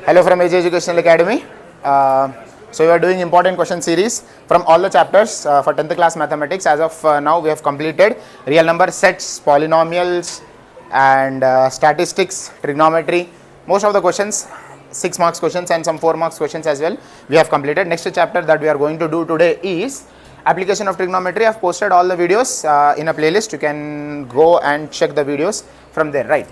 Hello from AJ Educational Academy. So we are doing important question series from all the chapters for 10th class mathematics. As of now we have completed real number sets, polynomials and statistics, trigonometry. Most of the questions, 6 marks questions and some 4 marks questions as well, we have completed. Next chapter that we are going to do today is application of trigonometry. I have posted all the videos in a playlist. You can go and check the videos from there, right?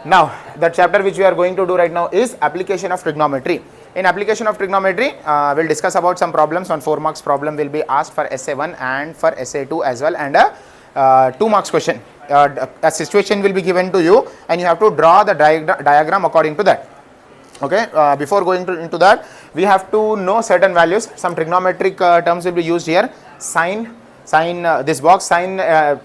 Now, the chapter which we are going to do right now is application of trigonometry. In application of trigonometry, we'll discuss about some problems. On 4 marks problem will be asked for essay 1 and for essay 2 as well, and a 2 marks question. A situation will be given to you and you have to draw the diagram according to that. Okay, before going into that, we have to know certain values. Some trigonometric terms will be used here. Sine, this box, sine,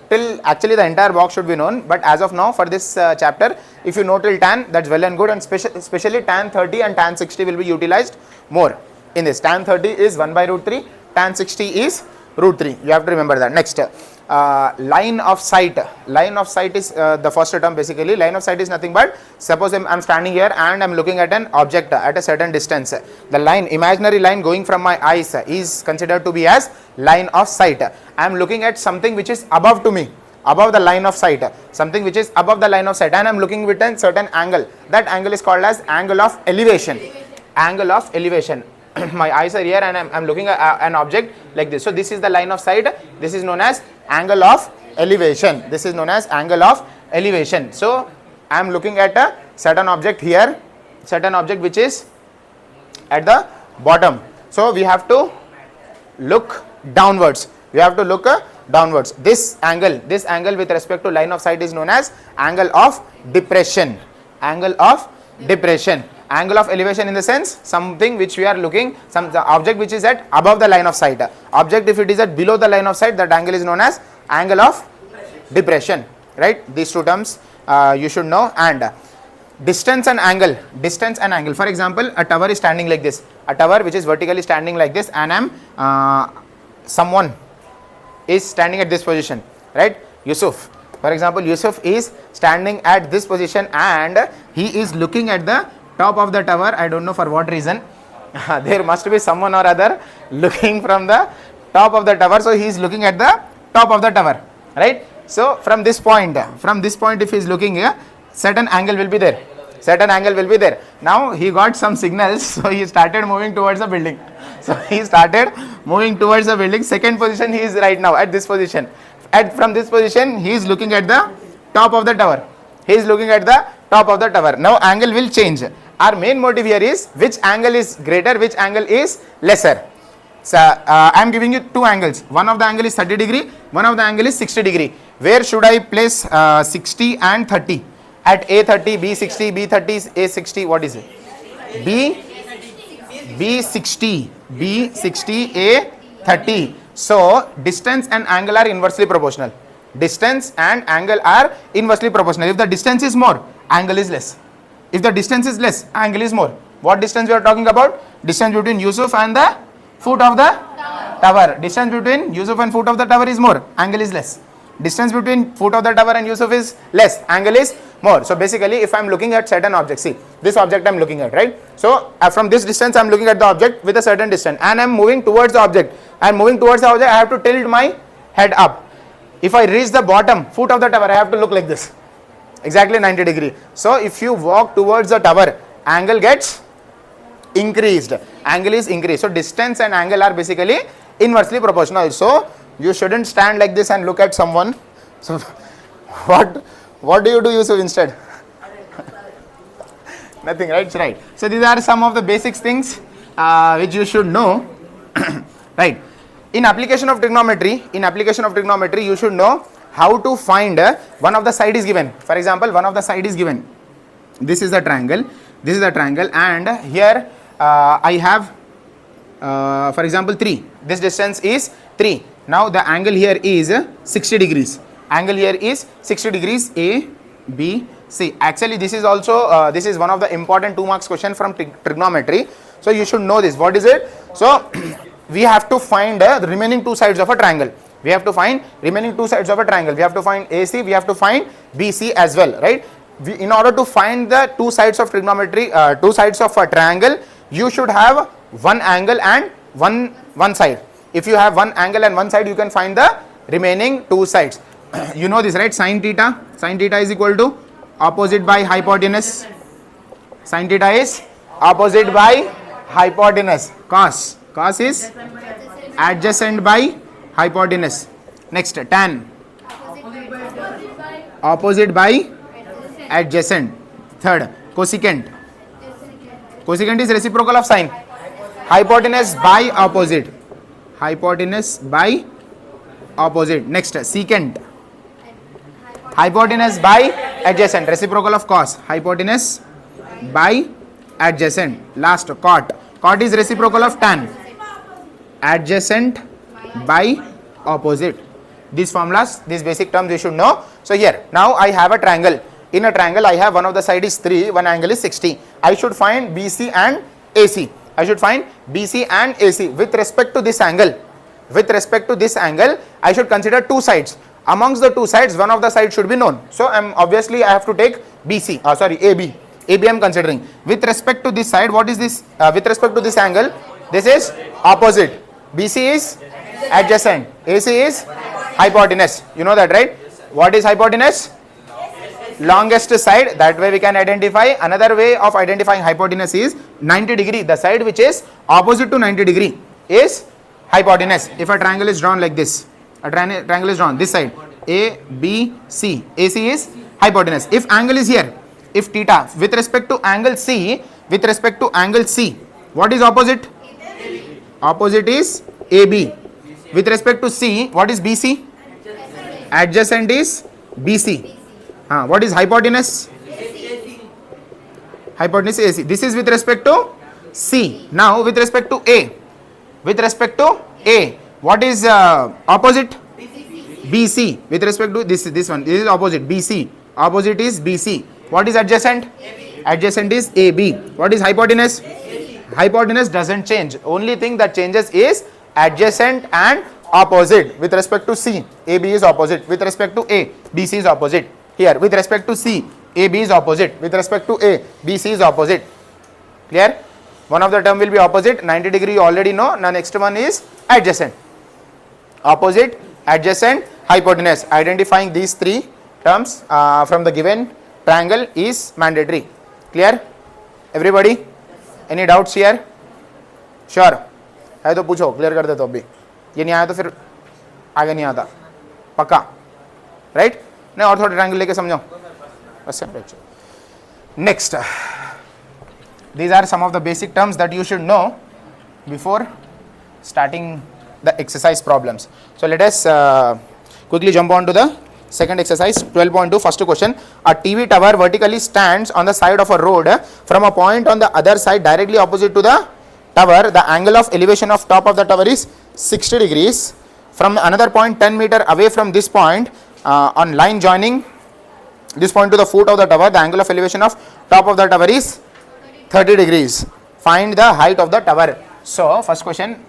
till actually the entire box should be known, but as of now for this chapter, if you know till tan, that's well and good, and especially tan 30 and tan 60 will be utilized more in this. Tan 30 is 1 by root 3, tan 60 is root 3. You have to remember that. Next, line of sight. Line of sight is the first term. Basically, line of sight is nothing but, suppose I'm standing here and I'm looking at an object at a certain distance. The line, imaginary line going from my eyes is considered to be as line of sight. I'm looking at something which is above to me, above the line of sight, something which is above the line of sight, and I'm looking with a certain angle. That angle is called as angle of elevation. Angle of elevation. My eyes are here and I'm looking at an object like this. So this is the line of sight. This is known as angle of elevation. This is known as angle of elevation. So I am looking at a certain object here, certain object which is at the bottom. So we have to look downwards. We have to look downwards. This angle with respect to line of sight is known as angle of depression. Angle of depression. Angle of elevation in the sense, something which we are looking, the object which is at above the line of sight. Object, if it is at below the line of sight, that angle is known as angle of depression. Right? These two terms you should know. And distance and angle. Distance and angle. For example, a tower is standing like this. A tower which is vertically standing like this, and someone is standing at this position. Right? Yusuf. For example, Yusuf is standing at this position and he is looking at the top of the tower. I don't know for what reason. There must be someone or other looking from the top of the tower. So he is looking at the top of the tower, right? So from this point if he is looking here, certain angle will be there. Certain angle will be there. Now he got some signals, so he started moving towards the building. So he started moving towards the building. Second position he is right now at this position. From this position he is looking at the top of the tower. He is looking at the top of the tower. Now angle will change. Our main motive here is which angle is greater, which angle is lesser. So I am giving you 2 angles. One of the angle is 30 degree, one of the angle is 60 degree. Where should I place 60 and 30? At A30, B60, B30, A60, what is it? B60, A30. So distance and angle are inversely proportional. Distance and angle are inversely proportional. If the distance is more, angle is less. If the distance is less, angle is more. What distance we are talking about? Distance between Yusuf and the foot of the tower. Distance between Yusuf and foot of the tower is more, angle is less. Distance between foot of the tower and Yusuf is less, angle is more. So basically, if I am looking at certain object, see this object I am looking at, right? So from this distance I am looking at the object with a certain distance, and I am moving towards the object. I am moving towards the object. I have to tilt my head up. If I reach the bottom foot of the tower, I have to look like this, exactly 90 degree. So if you walk towards the tower, angle gets increased. Angle is increased. So distance and angle are basically inversely proportional. So you shouldn't stand like this and look at someone. So what do you do, Yusuf, instead? Nothing, right? Right. So these are some of the basic things which you should know. Right. In application of trigonometry, you should know how to find one of the side is given. For example, one of the side is given. This is the triangle. This is the triangle, and here I have, for example, 3. This distance is 3. Now the angle here is 60 degrees. Angle here is 60 degrees. A, B, C. Actually, this is also this is one of the important 2 marks question from trigonometry. So you should know this. What is it? So we have to find the remaining 2 sides of a triangle. We have to find remaining 2 sides of a triangle. We have to find AC, we have to find BC as well, right? in order to find the two sides of trigonometry, two sides of a triangle, you should have one angle and one side. If you have one angle and one side, you can find the remaining two sides. You know this, right? Sin theta is equal to opposite by hypotenuse. Sin theta is opposite by hypotenuse. Cos is adjacent by hypotenuse. Next, tan, opposite by adjacent. Third, cosecant is reciprocal of sine. Hypotenuse by opposite. Next, secant, hypotenuse by adjacent, reciprocal of cos. Hypotenuse by adjacent. Last, cot is reciprocal of tan. Adjacent by opposite. These formulas, these basic terms you should know. So here, now I have a triangle. In a triangle, I have one of the side is 3, one angle is 60. I should find BC and AC. With respect to this angle, I should consider two sides. Amongst the two sides, one of the sides should be known. So obviously I have to take AB. AB I am considering. With respect to this side, what is this? With respect to this angle, this is opposite. BC is adjacent. AC is hypotenuse. You know that, right? What is hypotenuse? Longest side. That way we can identify. Another way of identifying hypotenuse is 90 degree. The side which is opposite to 90 degree is hypotenuse. If a triangle is drawn like this, triangle is drawn this side, A, B, C. AC is hypotenuse. If angle is here, if theta, with respect to angle C, what is opposite? Opposite is AB. With respect to C, what is BC? Adjacent is BC. What is hypotenuse? Hypotenuse AC. This is with respect to C. Now with respect to A. What is opposite? BC. With respect to this one, this is opposite, BC. Opposite is BC. What is adjacent? Adjacent is AB. What is hypotenuse? Hypotenuse doesn't change. Only thing that changes is adjacent and opposite. With respect to C, AB is opposite. With respect to A, BC is opposite. Here, with respect to C, AB is opposite. With respect to A, BC is opposite. Clear? One of the term will be opposite. 90 degree you already know. Now next one is adjacent. Opposite, adjacent, hypotenuse. Identifying these three terms from the given triangle is mandatory. Clear? Everybody? Any doubts here? Sure. है तो पूछो, clear कर दे तो अभी. ये नहीं आया तो फिर आगे नहीं आता. पक्का? राइट? नहीं और थोड़ा ट्रायंगल लेके समझो. Next, these are some of the basic terms that you should know before starting the exercise problems. So let us quickly jump on to the second exercise, 12.2. First question, a TV tower vertically stands on the side of a road from a point on the other side directly opposite to the tower. The angle of elevation of top of the tower is 60 degrees. From another point 10 meter away from this point, on line joining this point to the foot of the tower, the angle of elevation of top of the tower is 30 degrees. Find the height of the tower. So first question,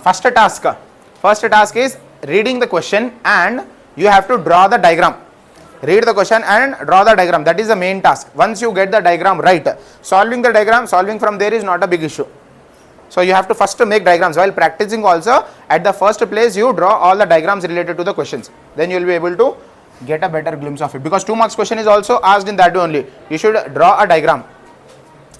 first task is reading the question and you have to draw the diagram. Read the question and draw the diagram. That is the main task. Once you get the diagram right, solving from there is not a big issue. So you have to first make diagrams. While practicing also, at the first place you draw all the diagrams related to the questions. Then you will be able to get a better glimpse of it. Because 2 marks question is also asked in that way only. You should draw a diagram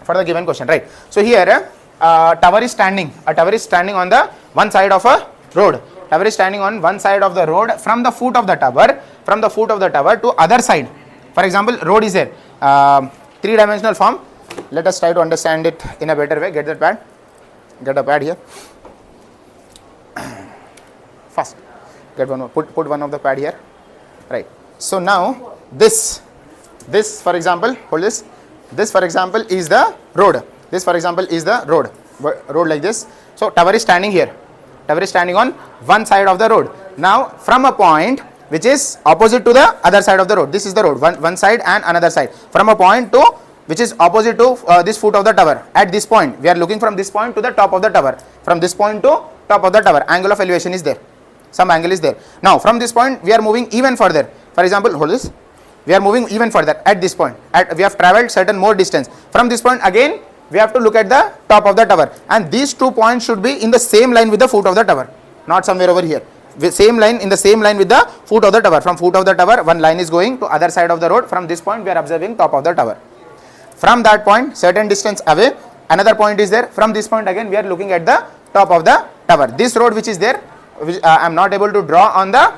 for the given question, right? So here tower is standing. A tower is standing on the one side of a road. Tower is standing on one side of the road from the foot of the tower to other side. For example, road is here. 3-dimensional form. Let us try to understand it in a better way. Get that pad. Get a pad here. First, get one more. Put one of the pad here. Right. So now this for example, hold this. This for example is the road. Road like this. So tower is standing here. Tower is standing on one side of the road. Now from a point which is opposite to the other side of the road. This is the road, one side and another side. From a point to which is opposite to this foot of the tower. At this point, we are looking from this point to the top of the tower. From this point to top of the tower, angle of elevation is there. Some angle is there. Now from this point, we are moving even further. For example, hold this. we are moving even further at this point. We have traveled certain more distance. From this point again, we have to look at the top of the tower, and these 2 points should be in the same line with the foot of the tower, not somewhere over here. Same line, in the same line with the foot of the tower. From foot of the tower, one line is going to other side of the road. From this point, we are observing top of the tower. From that point, certain distance away, another point is there. From this point again, we are looking at the top of the tower. This road which is there, which I am not able to draw on the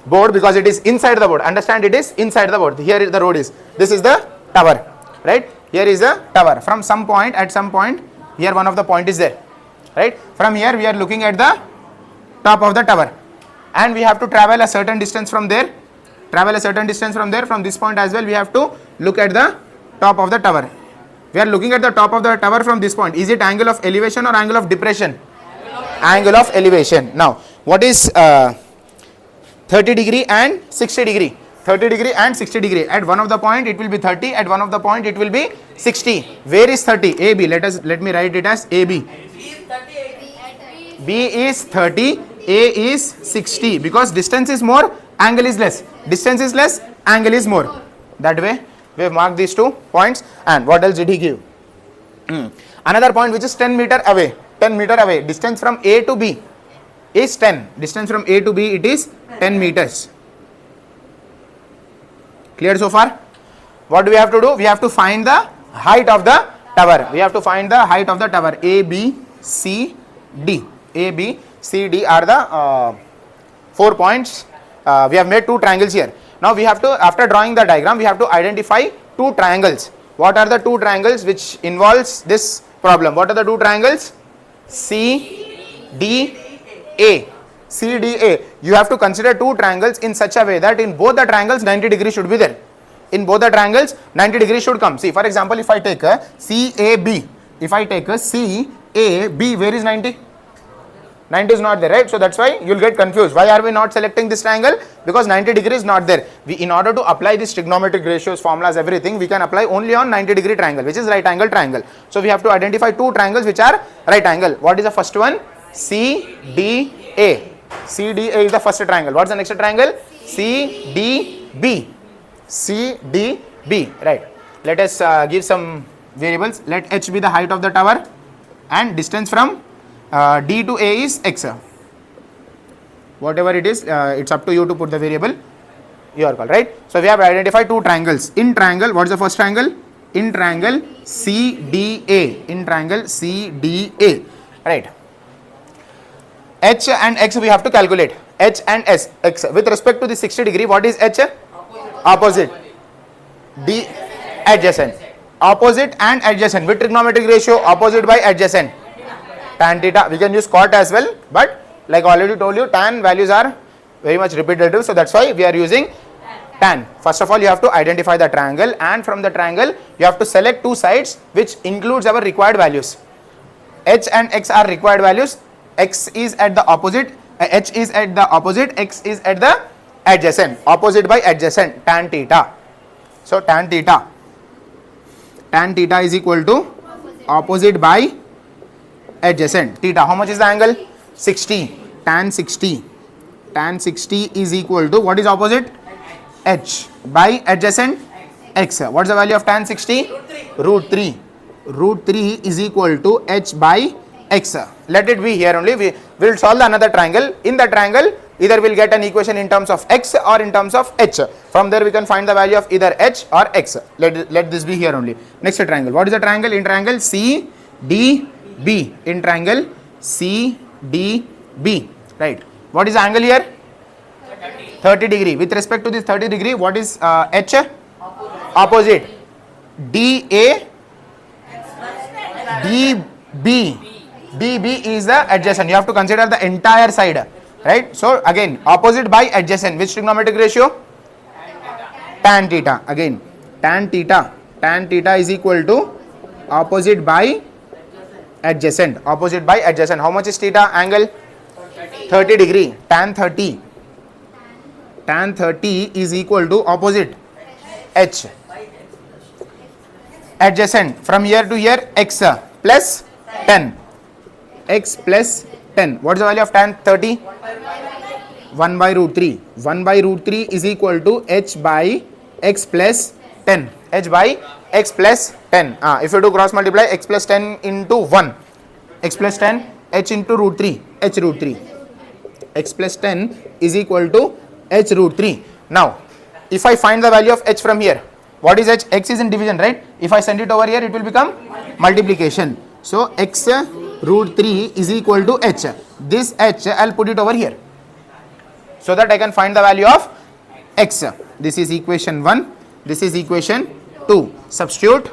board because it is inside the board. Understand, it is inside the board. Here the road is. This is the tower, right? Here is the tower. From some point, at some point, here one of the point is there, right? From here we are looking at the top of the tower, and we have to travel a certain distance from there. From this point as well, we have to look at the top of the tower. We are looking at the top of the tower from this point. Is it angle of elevation or angle of depression? Angle of elevation. Now, what is 30 degree and 60 degree? 30 degree and 60 degree. At one of the point it will be 30, at one of the point it will be 60. Where is 30? AB. Let me write it as AB. B is 30, A is 60, because distance is more, angle is less. Distance is less, angle is more. That way we have marked these 2 points. And what else did he give? Another point which is 10 meter away. 10 meter away. Distance from A to B is 10. Distance from A to B, it is 10 meters. Clear so far? What do we have to do? We have to find the height of the tower. We have to find the height of the tower. A, B, C, D. A, B, C, D are the 4 points. We have made 2 triangles here. Now we have to, after drawing the diagram, we have to identify 2 triangles. What are the 2 triangles which involves this problem? What are the 2 triangles? C, D, A. C, D, A. You have to consider 2 triangles in such a way that in both the triangles 90 degrees should be there. In both the triangles 90 degrees should come. See, for example, if I take a CAB, if I take a CAB, where is 90? 90 is not there, right? So that's why you will get confused. Why are we not selecting this triangle? Because 90 degree is not there. In order to apply these trigonometric ratios, formulas, everything, we can apply only on 90 degree triangle, which is right angle triangle. So we have to identify 2 triangles which are right angle. What is the first one? CDA. CDA is the first triangle. What is the next triangle? CDB. CDB, right. Let us give some variables. Let h be the height of the tower, and distance from D to A is x. Whatever it is, it's up to you to put the variable. Your call, right? So we have identified 2 triangles. In triangle, what is the first triangle? In triangle CDA. In triangle CDA, right. H and x we have to calculate. H and S, x. With respect to the 60 degree, what is H? Opposite. D, adjacent. Opposite and adjacent. With trigonometric ratio, opposite by adjacent. Tan theta. We can use cot as well, but like I already told you, tan values are very much repetitive, so that's why we are using tan. First of all, you have to identify the triangle, and from the triangle you have to select 2 sides which includes our required values. H and x are required values. X is at the opposite, H is at the opposite, X is at the adjacent. Opposite by adjacent, tan theta. So tan theta is equal to opposite by adjacent. Theta, how much is the angle? 60. Tan 60. Tan 60 is equal to, what is opposite? H by adjacent x. What is the value of tan 60? Root 3. Root 3 is equal to h by x. Let it be here only. We will solve the another triangle. In the triangle, either we'll get an equation in terms of x or in terms of h. From there we can find the value of either h or x. Let this be here only. Next triangle. What is the triangle? In triangle CDB. In triangle CDB. Right. What is the angle here? 30 degree. With respect to this 30 degree, what is h? Opposite. DA. DB. DB is the adjacent. You have to consider the entire side, right? So again, opposite by adjacent. Which trigonometric ratio? Tan theta. Again, tan theta. Tan theta is equal to opposite by adjacent. Opposite by adjacent. How much is theta angle? 30 degree. Tan 30. Tan 30 is equal to opposite h. Adjacent. From here to here, x plus 10. X plus 10. What is the value of tan 30? 1 by root 3. 1 by root 3 is equal to h by x plus 10, h by x plus 10. If you do cross multiply, x plus 10 into 1, x plus 10, h into root 3, h root 3. X plus 10 is equal to h root 3. Now, if I find the value of h from here, what is h? X is in division, right? If I send it over here, it will become multiplication. So, x root 3 is equal to h. This h, I'll put it over here, so that I can find the value of x. This is equation 1. This is equation 2. Substitute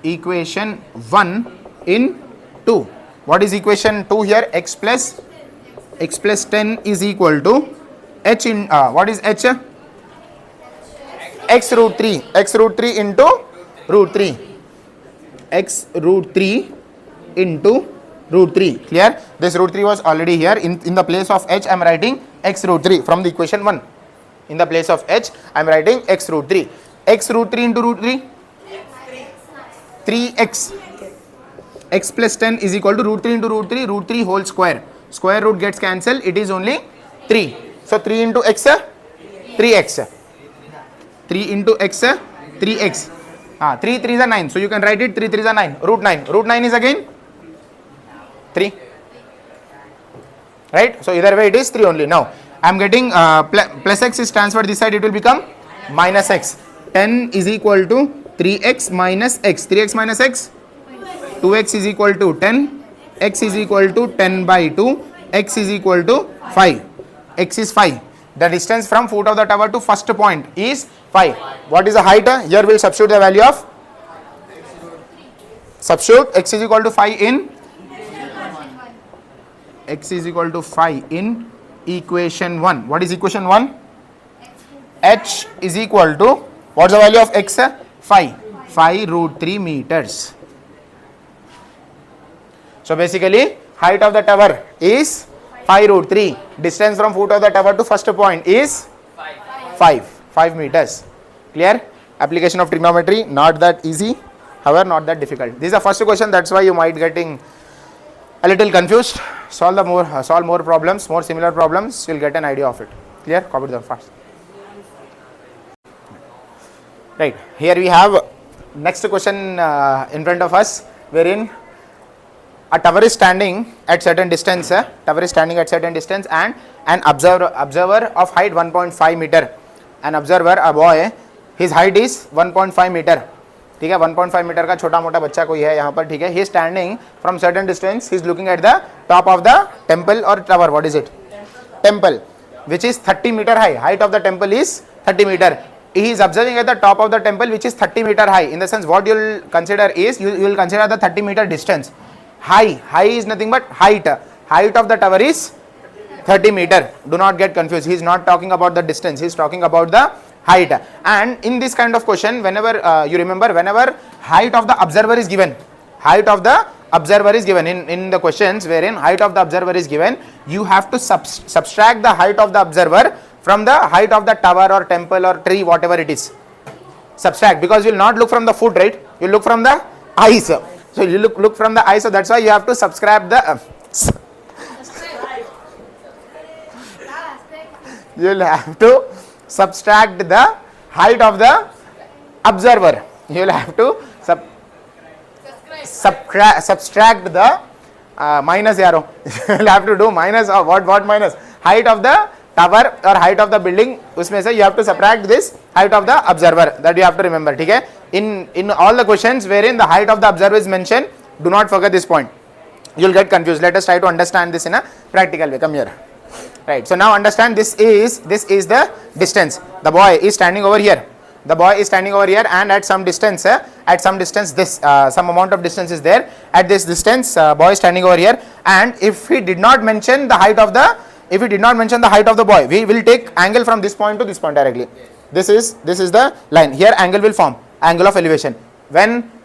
equation 1 in 2. What is equation 2 here? X plus 10 is equal to h in what is h? X root 3. X root 3 into root 3. X root 3 into root 3. Clear? This root 3 was already here. In the place of h, I am writing x root 3 from the equation 1. In the place of h, I am writing x root 3. X root 3 into root 3? 3x. X plus 10 is equal to root 3 into root 3 whole square. Square root gets cancelled. It is only 3. So 3 into x, 3x. 3 into x, 3x. 3 3 is 9. So you can write it 3 3 is 9. Root 9. Root 9 is again 3. Right? So either way it is 3 only. Now I am getting plus x is transferred this side, it will become minus x. 10 is equal to 3x minus x. 3x minus x, 2x is equal to 10. X is equal to 10 by 2. X is equal to 5. X is 5. The distance from foot of the tower to first point is 5. What is the height? Here we will substitute the value of, substitute x is equal to 5 in, x is equal to 5 in equation 1. What is equation 1? H is equal to, what is the value of x? 5. 5 root 3 meters. So basically height of the tower is 5 root 3. Distance from foot of the tower to first point is 5 meters. Clear? Application of trigonometry, not that easy, however not that difficult. This is the first question, that's why you might getting a little confused. Solve more problems, more similar problems, you will get an idea of it. Clear? Copy them fast. Right, here we have next question in front of us, wherein a tower is standing at certain distance, and an observer of height 1.5 meter. An observer, a boy, his height is 1.5 meter. ठीक है, 1.5 metre का छोटा मोटा बच्चा कोई है यहाँ पर, ठीक है. He is standing from certain distance. He is looking at the top of the temple or tower. What is it? Temple, which is 30 meter high. Height of the temple is 30 meter. He is observing at the top of the temple, which is 30 meter high. In the sense, what you will consider is, you will consider the 30 meter distance. High is nothing but height. Height of the tower is 30 meter. Do not get confused. He is not talking about the distance. He is talking about the height. And in this kind of question, whenever you remember, whenever height of the observer is given, in the questions wherein height of the observer is given, you have to subtract the height of the observer from the height of the tower or temple or tree, whatever it is. Subtract, because you will not look from the foot, right? You look from the eyes. So you look from the eyes. So that's why you have to subtract the you will have to subtract the height of the observer. You will have to subtract the minus arrow. You will have to do minus of what minus? Height of the tower or height of the building. Usme se you have to subtract this height of the observer. That you have to remember. Okay? In all the questions wherein the height of the observer is mentioned, do not forget this point. You will get confused. Let us try to understand this in a practical way. Come here. Right. So now understand, this is the distance. The boy is standing over here. And at some distance, this some amount of distance is there. At this distance, boy is standing over here. And if he did not mention the height of the boy, we will take angle from this point to this point directly. This is the line. Here angle will form, angle of elevation.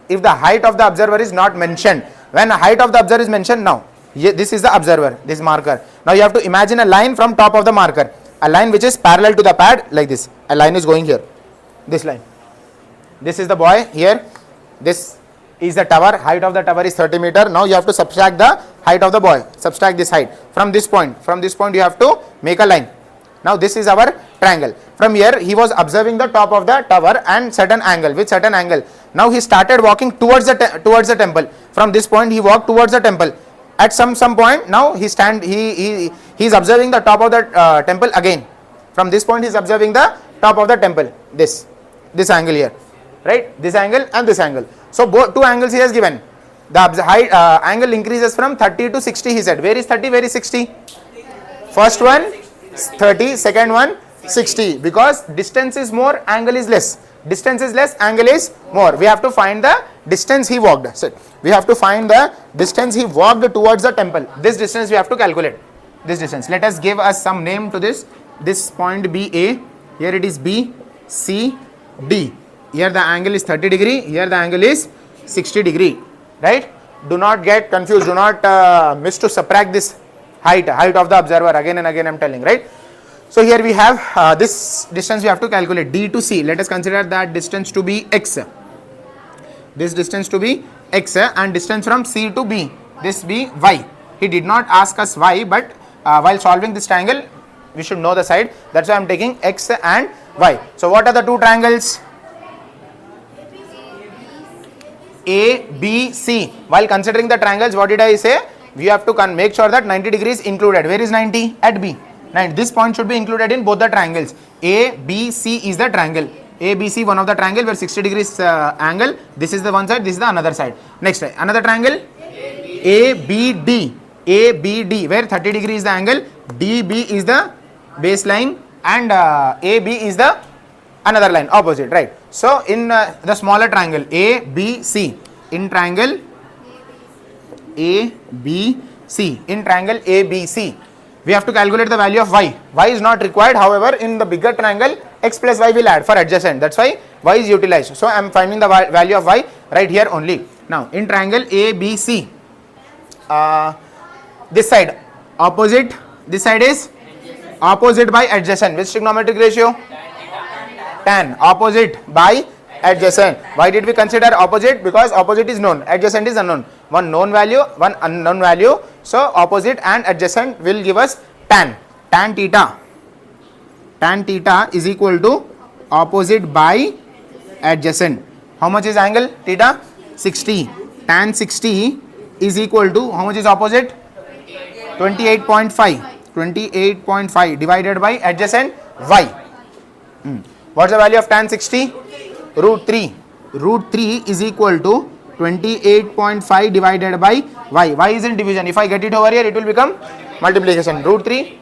If the height of the observer is not mentioned, when height of the observer is mentioned, now this is the observer, this marker. Now you have to imagine a line from top of the marker, a line which is parallel to the pad, like this. A line is going here, this line. This is the boy here. This is the tower. Height of the tower is 30 meter. Now you have to subtract the height of the boy. Subtract this height from this point. From this point you have to make a line. Now this is our triangle. From here he was observing the top of the tower and certain angle, with certain angle. Now he started walking towards the temple. From this point he walked towards the temple. At some point now he is observing the top of the temple again. From this point he is observing the top of the temple, this angle here, right, this angle and this angle. So both two angles he has given. The height angle increases from 30 to 60, he said. Where is 30, where is 60? First one 30, second one 60, because distance is more, angle is less. Distance is less, angle is more. We have to find the distance he walked. So we have to find the distance he walked towards the temple. This distance we have to calculate. This distance. Let us give us some name to this. This point be A. Here it is B, C, D. Here the angle is 30 degree. Here the angle is 60 degree. Right? Do not get confused. Do not miss to subtract this height of the observer. Again and again I am telling. Right? So here we have this distance we have to calculate, D to C. Let us consider that distance to be X. This distance to be X, and distance from C to B, this be Y. He did not ask us Y, but while solving this triangle, we should know the side. That's why I am taking X and Y. So what are the two triangles? A, B, C. While considering the triangles, what did I say? We have to make sure that 90 degrees included. Where is 90? At B. Now this point should be included in both the triangles. A, B, C is the triangle. A, B, C, one of the triangle where 60 degrees angle. This is the one side, this is the another side. Next, another triangle. A, B, D. A, B, D, where 30 degrees is the angle. D, B is the baseline, and A, B is the another line, opposite, right? So in the smaller triangle, A, B, C. In triangle A, B, C. In triangle A, B, C. We have to calculate the value of Y. Y is not required. However, in the bigger triangle, X plus Y will add for adjacent. That's why Y is utilized. So I am finding the value of Y right here only. Now in triangle A, B, C, this side opposite, this side is opposite by adjacent. Which trigonometric ratio? Tan. Opposite by adjacent. Why did we consider opposite? Because opposite is known, adjacent is unknown. One known value, one unknown value. So opposite and adjacent will give us tan. Tan theta. Tan theta is equal to opposite by adjacent. How much is angle theta? 60. Tan 60 is equal to, how much is opposite? 28.5. 28.5 divided by adjacent Y. What's the value of tan 60? Root 3. Root 3 is equal to 28.5 divided by Y. Y is in division. If I get it over here, it will become multiplication. Root 3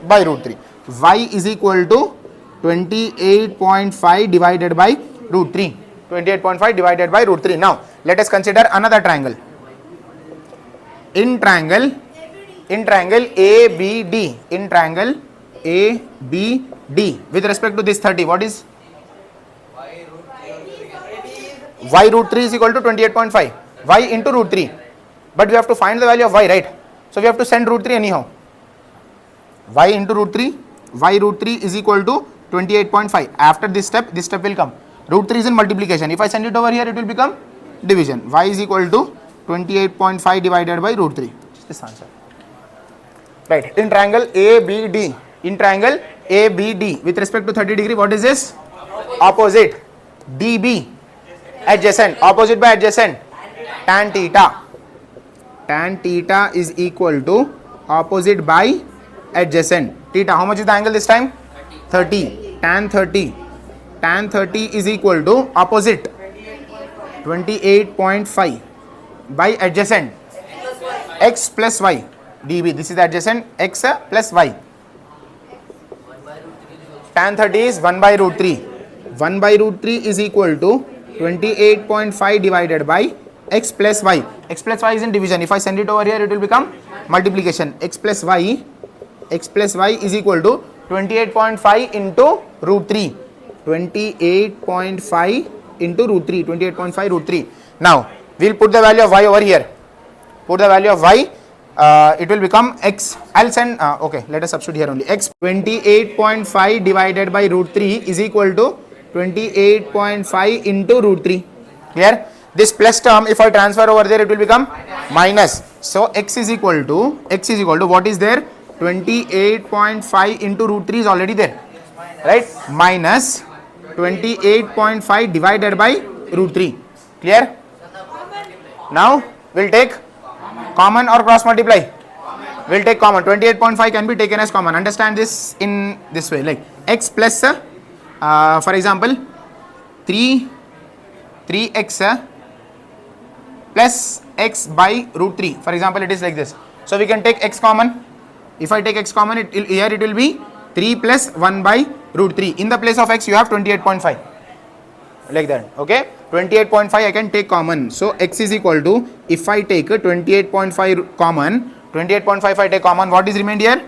by root 3. Y is equal to 28.5 divided by root 3. 28.5 divided by root 3. Now, let us consider another triangle. In triangle ABD. In triangle ABD. With respect to this 30, what is? Y root 3 is equal to 28.5. Y into root 3. But we have to find the value of Y, right? So we have to send root 3 anyhow. Y into root 3. Y root 3 is equal to 28.5. After this step will come. Root 3 is in multiplication. If I send it over here, it will become division. Y is equal to 28.5 divided by root 3. This answer. Right. In triangle ABD. In triangle ABD. With respect to 30 degree, what is this? Opposite. DB. Adjacent. Opposite by adjacent. Tan theta. Tan theta is equal to opposite by adjacent. Theta. How much is the angle this time? 30. Tan 30. Tan 30 is equal to opposite 28.5 by adjacent X plus Y. dB. This is the adjacent X plus Y. Tan 30 is 1 by root 3. 1 by root 3 is equal to 28.5 divided by X plus Y. X plus Y is in division. If I send it over here, it will become multiplication. X plus Y is equal to 28.5 into root 3. 28.5 into root 3. 28.5 root 3. Now, we will put the value of Y over here. Put the value of Y. It will become X. I'll send, okay, let us substitute here only. X 28.5 divided by root 3 is equal to 28.5 into root 3. Clear? This plus term, if I transfer over there, it will become minus. So, X is equal to what is there? 28.5 into root 3 is already there. right? Minus 28.5 divided by root 3. Clear? Now we'll take common or cross multiply. We'll take common. 28.5 can be taken as common. Understand this in this way, like x plus for example 3x plus x by root 3. For example, it is like this. So we can take x common. If I take x common, here it will be 3 plus 1 by root 3. In the place of x you have 28.5, like that. Okay, 28.5 I can take common. So x is equal to, if I take 28.5 common, 28.5 I take common, what is remained here?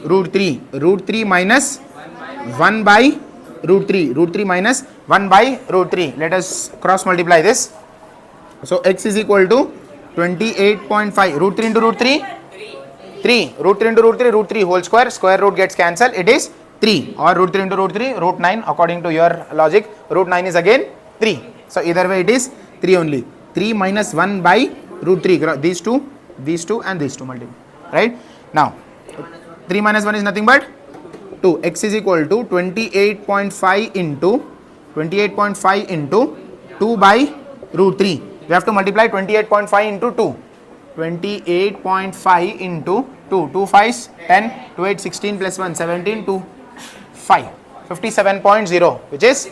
Root 3. Root 3 minus 1 by root 3. Root 3 minus 1 by root 3. Let us cross multiply this. So x is equal to 28.5. Root 3 into root 3? 3. Root 3 into root 3, root 3 whole square. Square root gets cancelled. It is 3. Or root 3 into root 3, root 9. According to your logic, root 9 is again 3. So either way it is 3 only. 3 minus 1 by root 3. These two and these two multiply. Right? Now 3 minus 1 is nothing but 2. X is equal to 28.5 into 2 by root 3. We have to multiply 28.5 into 2. 28.5 into 2. 2 5s 10, 2 8 16 plus 1 17, 2 5. 57.0, which is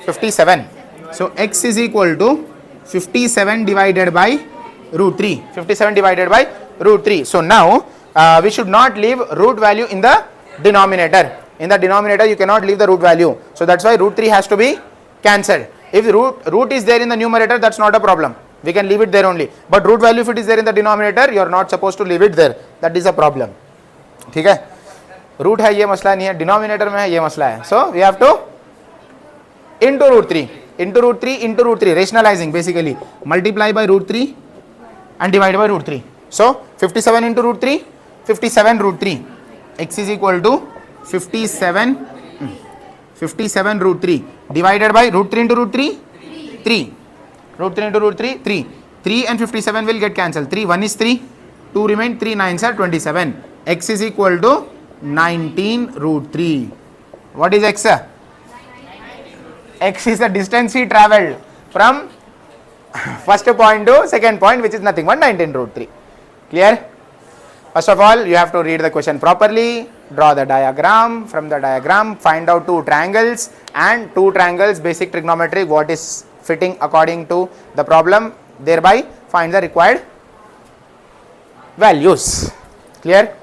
57. So x is equal to 57 divided by root 3. 57 divided by root 3. So now we should not leave root value in the denominator. In the denominator you cannot leave the root value. So that's why root 3 has to be cancelled. If root is there in the numerator, that's not a problem. We can leave it there only. But root value, if it is there in the denominator, you are not supposed to leave it there. That is a problem. ठीक है? Root है ये मसला नहीं है, denominator में है ये मसला है. So we have to into root 3, into root 3, into root 3. Rationalizing basically. Multiply by root 3 and divide by root 3. So 57 into root 3, 57 root 3. X is equal to 57 root 3 divided by root 3 into root 3, 3. Root 3 into root 3, 3. 3 and 57 will get cancelled. 3, 1 is 3, 2 remain, 3 9s are 27. X is equal to 19 root 3. What is x? X is the distance he travelled from first point to second point, which is nothing but 19 root 3. Clear? First of all, you have to read the question properly, draw the diagram. From the diagram, find out two triangles, and two triangles basic trigonometry, what is fitting according to the problem, thereby find the required values. Clear?